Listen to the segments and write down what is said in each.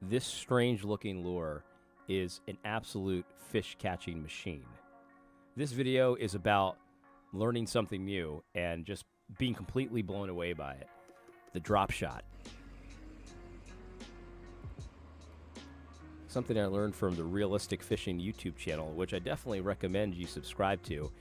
This strange looking lure is an absolute fish catching machine. This video is about learning something new and just being completely blown away by it. The drop shot. Something I learned from the Realistic Fishing YouTube channel, which I definitely recommend you subscribe to,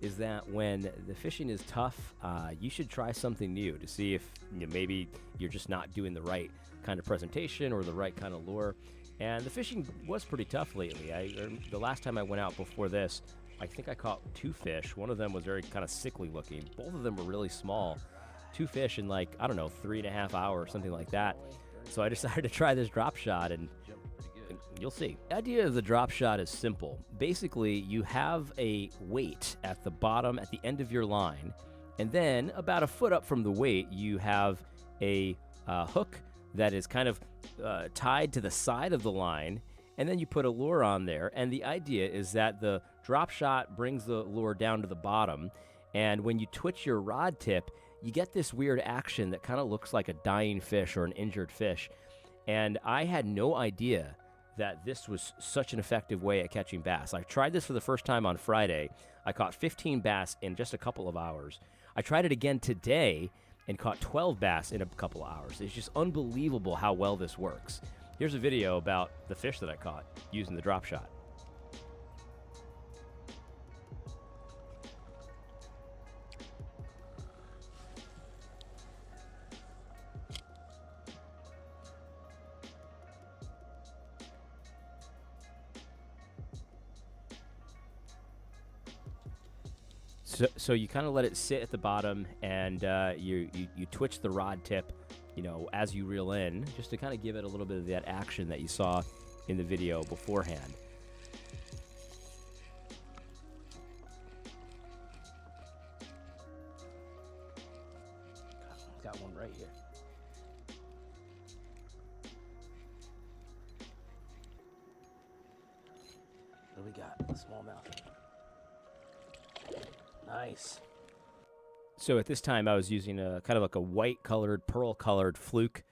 is that when the fishing is tough, you should try something new to see if maybe you're just not doing the right kind of presentation or the right kind of lure. And the fishing was pretty tough lately. The last time I went out before this, I think I caught 2 fish. One of them was very kind of sickly looking. Both of them were really small. 2 fish in 3.5 hours, something like that. So I decided to try this drop shot, and you'll see. The idea of the drop shot is simple. Basically, you have a weight at the bottom, at the end of your line, and then about a foot up from the weight, you have a hook that is kind of tied to the side of the line, and then you put a lure on there. And the idea is that the drop shot brings the lure down to the bottom, and when you twitch your rod tip, you get this weird action that kind of looks like a dying fish or an injured fish. And I had no idea that this was such an effective way at catching bass. I tried this for the first time on Friday. I caught 15 bass in just a couple of hours. I tried it again today and caught 12 bass in a couple of hours. It's just unbelievable how well this works. Here's a video about the fish that I caught using the drop shot. So you kind of let it sit at the bottom, and you twitch the rod tip, as you reel in, just to kind of give it a little bit of that action that you saw in the video beforehand. Got one right here. What do we got? A smallmouth. Nice. So at this time, I was using a kind of like a white-colored, pearl-colored fluke.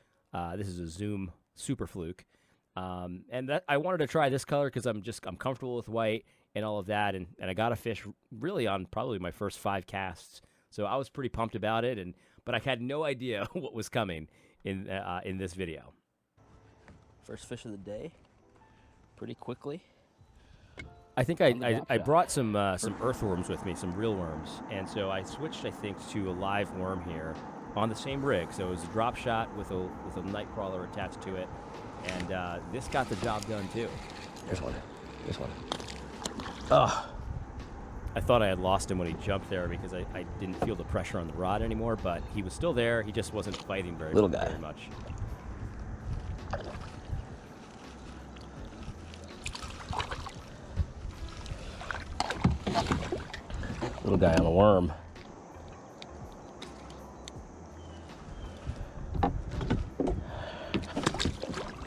This is a Zoom Super Fluke, and I wanted to try this color because I'm comfortable with white and all of that, and I got a fish really on probably my first 5 casts. So I was pretty pumped about it, but I had no idea what was coming in this video. First fish of the day, pretty quickly. I think I brought some earthworms with me, some real worms, and so I switched, I think, to a live worm here on the same rig. So it was a drop shot with a night crawler attached to it, and this got the job done too. Here's one. This one. Oh, I thought I had lost him when he jumped there because I didn't feel the pressure on the rod anymore, but he was still there. He just wasn't fighting very much. Little guy on a worm.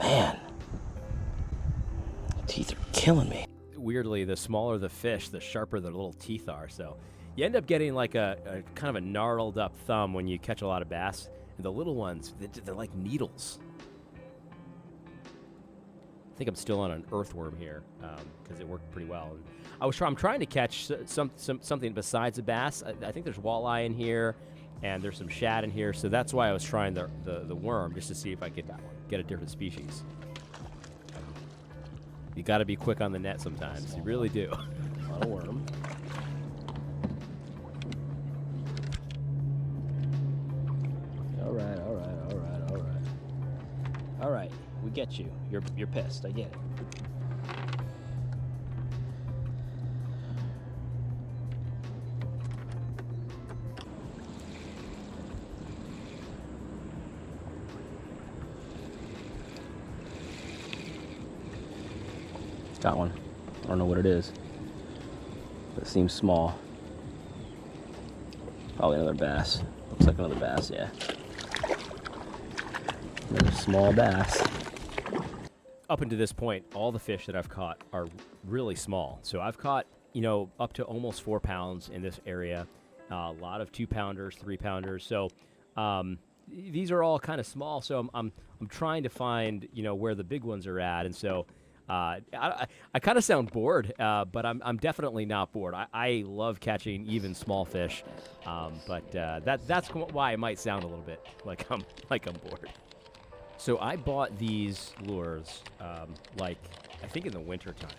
Man, teeth are killing me. Weirdly, the smaller the fish, the sharper the little teeth are. So you end up getting like a kind of a gnarled up thumb when you catch a lot of bass. And the little ones, they're like needles. I think I'm still on an earthworm here because it worked pretty well. I'm trying to catch something besides a bass. I think there's walleye in here, and there's some shad in here. So that's why I was trying the worm, just to see if I could get a different species. You got to be quick on the net sometimes. You really do. On a worm. All right. We get you. You're pissed. I get it. Got one. I don't know what it is. But it seems small. Probably another bass. Looks like another bass, yeah. Another small bass. Up until this point, all the fish that I've caught are really small. So I've caught, up to almost 4 pounds in this area. A lot of 2-pounders, 3-pounders. So these are all kind of small, so I'm trying to find where the big ones are at, and so I kind of sound bored, but I'm definitely not bored. I love catching even small fish, but that's why it might sound a little bit like I'm bored. So I bought these lures, like I think in the winter time,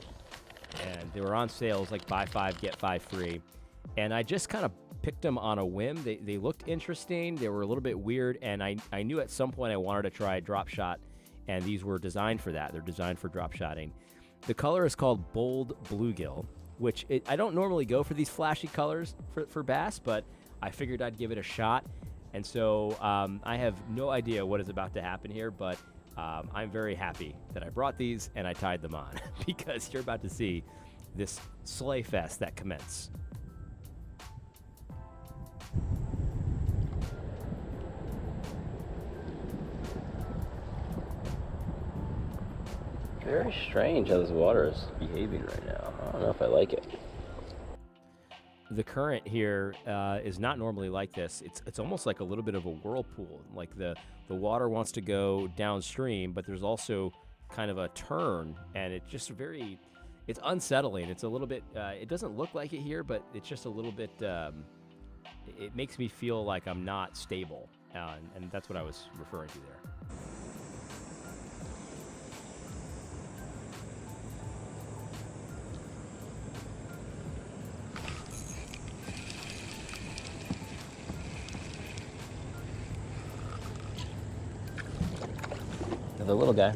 and they were on sales like buy five get five free, and I just kind of picked them on a whim. They looked interesting. They were a little bit weird, and I knew at some point I wanted to try drop shot, and these were designed for that. They're designed for drop shotting. The color is called Bold Bluegill, which I don't normally go for these flashy colors for bass, but I figured I'd give it a shot. And so I have no idea what is about to happen here, but I'm very happy that I brought these and I tied them on because you're about to see this sleigh fest that commence. Very strange how this water is behaving right now. I don't know if I like it. The current here is not normally like this. It's almost like a little bit of a whirlpool. Like the water wants to go downstream, but there's also kind of a turn, and it's just it's unsettling. It's a little bit, it doesn't look like it here, but it's just a little bit, it makes me feel like I'm not stable, and that's what I was referring to there. The little guy.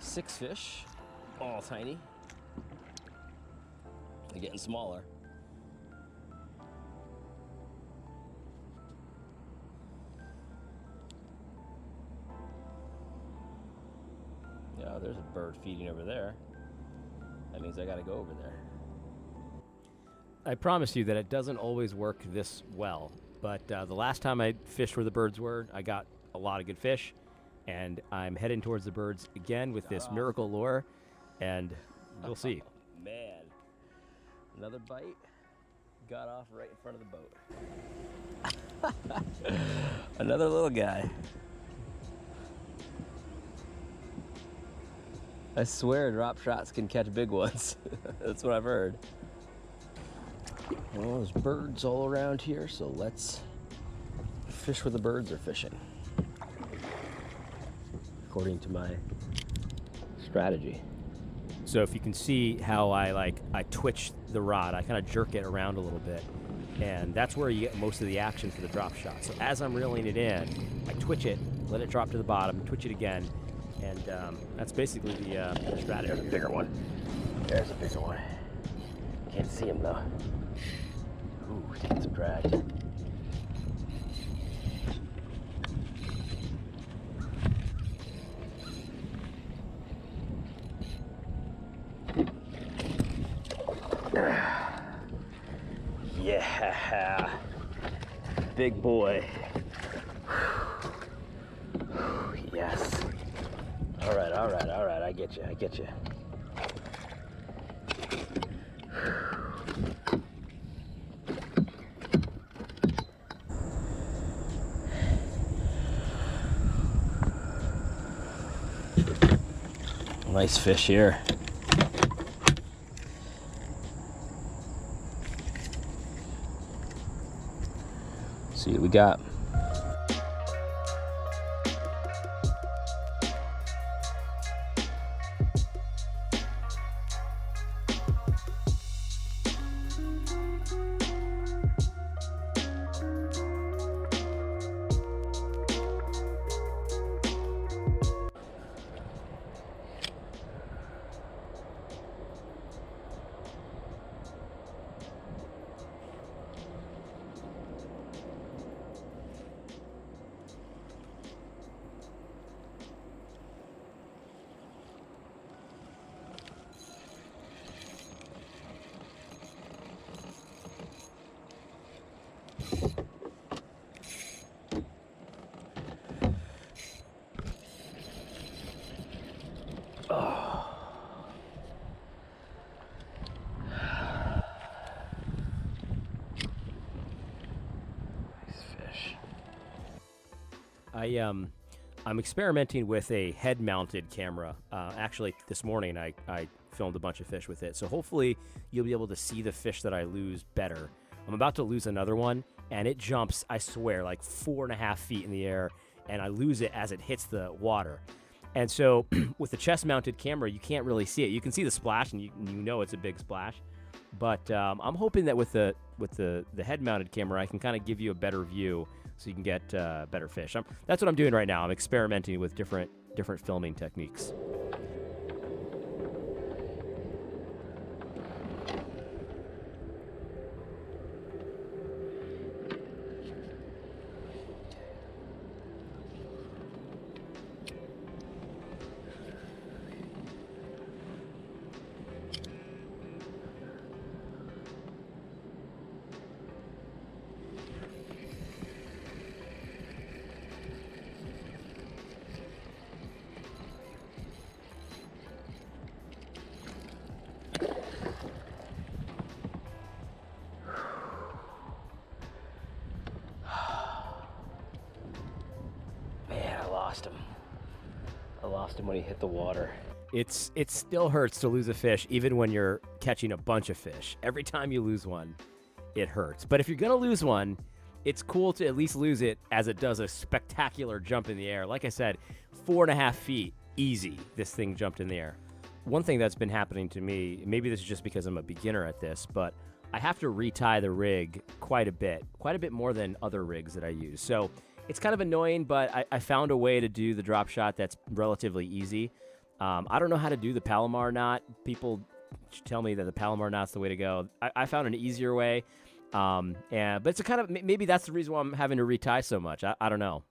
Six fish, all tiny. They're getting smaller. Yeah, there's a bird feeding over there. That means I gotta go over there. I promise you that it doesn't always work this well, but the last time I fished where the birds were, I got a lot of good fish, and I'm heading towards the birds again with this miracle lure, and you'll see. Man. Another bite, got off right in front of the boat. Another little guy. I swear drop shots can catch big ones. That's what I've heard. Well, there's birds all around here, so let's fish where the birds are fishing. According to my strategy. So if you can see how I twitch the rod, I kind of jerk it around a little bit, and that's where you get most of the action for the drop shot. So as I'm reeling it in, I twitch it, let it drop to the bottom, twitch it again, and that's basically the strategy. There's a bigger one. There's a bigger one. Can't see him though. Ooh, he's getting some drag. Yeah, big boy. Yes. All right, I get you. Nice fish here. See what we got. I'm experimenting with a head-mounted camera. Actually, this morning I filmed a bunch of fish with it, so hopefully you'll be able to see the fish that I lose better. I'm about to lose another one, and it jumps, I swear, like 4.5 feet in the air, and I lose it as it hits the water. And so with the chest-mounted camera, you can't really see it. You can see the splash, and you know it's a big splash. But I'm hoping that with the head-mounted camera, I can kind of give you a better view, so you can get better fish. That's what I'm doing right now. I'm experimenting with different filming techniques. I lost him when he hit the water. It still hurts to lose a fish, even when you're catching a bunch of fish. Every time you lose one, it hurts. But if you're going to lose one, it's cool to at least lose it as it does a spectacular jump in the air. Like I said, 4.5 feet, easy, this thing jumped in the air. One thing that's been happening to me, maybe this is just because I'm a beginner at this, but I have to retie the rig quite a bit more than other rigs that I use. So it's kind of annoying, but I found a way to do the drop shot that's relatively easy. I don't know how to do the Palomar knot. People tell me that the Palomar knot's the way to go. I found an easier way, but it's a kind of, maybe that's the reason why I'm having to retie so much. I don't know.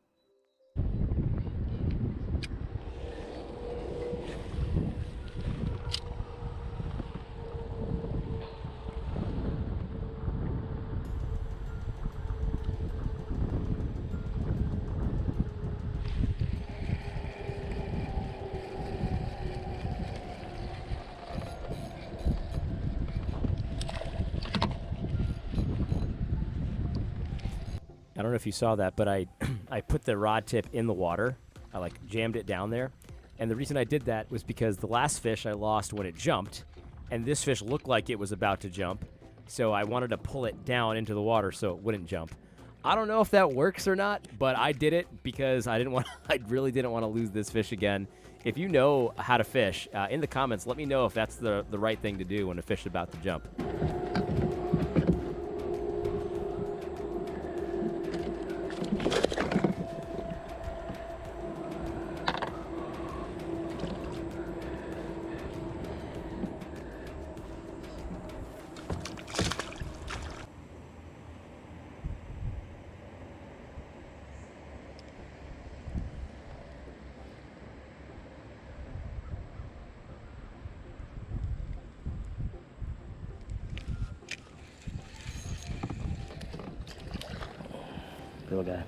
I don't know if you saw that, but I put the rod tip in the water. I like jammed it down there. And the reason I did that was because the last fish I lost when it jumped, and this fish looked like it was about to jump. So I wanted to pull it down into the water so it wouldn't jump. I don't know if that works or not, but I did it because I really didn't want to lose this fish again. If you know how to fish, in the comments, let me know if that's the right thing to do when a fish is about to jump. Little guy.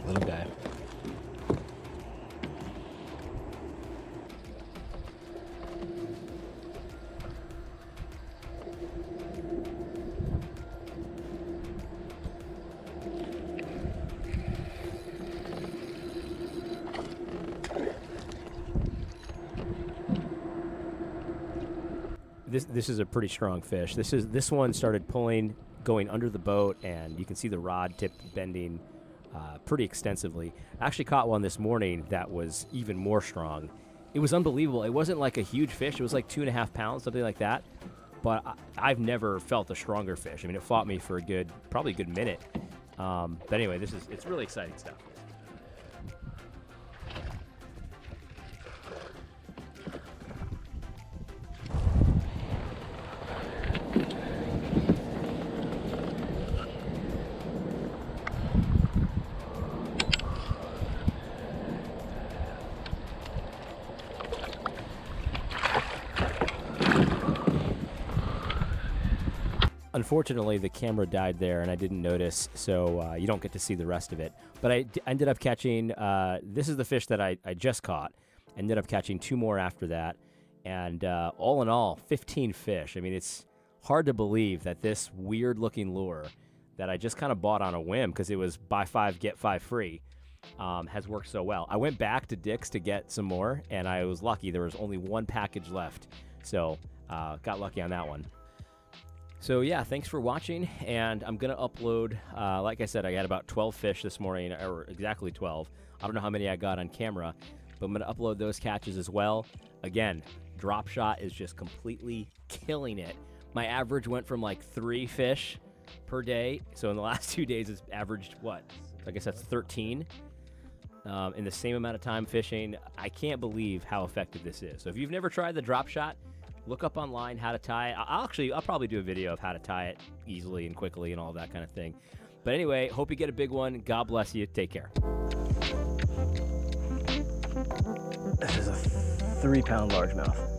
Little guy. This is a pretty strong fish. This one started pulling, going under the boat, and you can see the rod tip bending pretty extensively. I actually caught one this morning that was even more strong. It was unbelievable. It wasn't like a huge fish. It was like 2.5 pounds, something like that. But I've never felt a stronger fish. I mean, it fought me for probably a good minute. But anyway, it's really exciting stuff. unfortunately, the camera died there, and I didn't notice, so you don't get to see the rest of it. But I ended up catching, this is the fish that I just caught. Ended up catching 2 more after that. And all in all, 15 fish. I mean, it's hard to believe that this weird-looking lure that I just kind of bought on a whim because it was buy 5, get 5 free, has worked so well. I went back to Dick's to get some more, and I was lucky. There was only 1 package left, so got lucky on that one. So yeah, thanks for watching, and I'm going to upload, like I said, I got about 12 fish this morning, or exactly 12. I don't know how many I got on camera, but I'm going to upload those catches as well. Again, Drop Shot is just completely killing it. My average went from like 3 fish per day, so in the last 2 days it's averaged, what? I guess that's 13 in the same amount of time fishing. I can't believe how effective this is. So if you've never tried the Drop Shot, look up online how to tie it. I'll probably do a video of how to tie it easily and quickly and all that kind of thing. But anyway, hope you get a big one. God bless you. Take care. This is a 3-pound largemouth.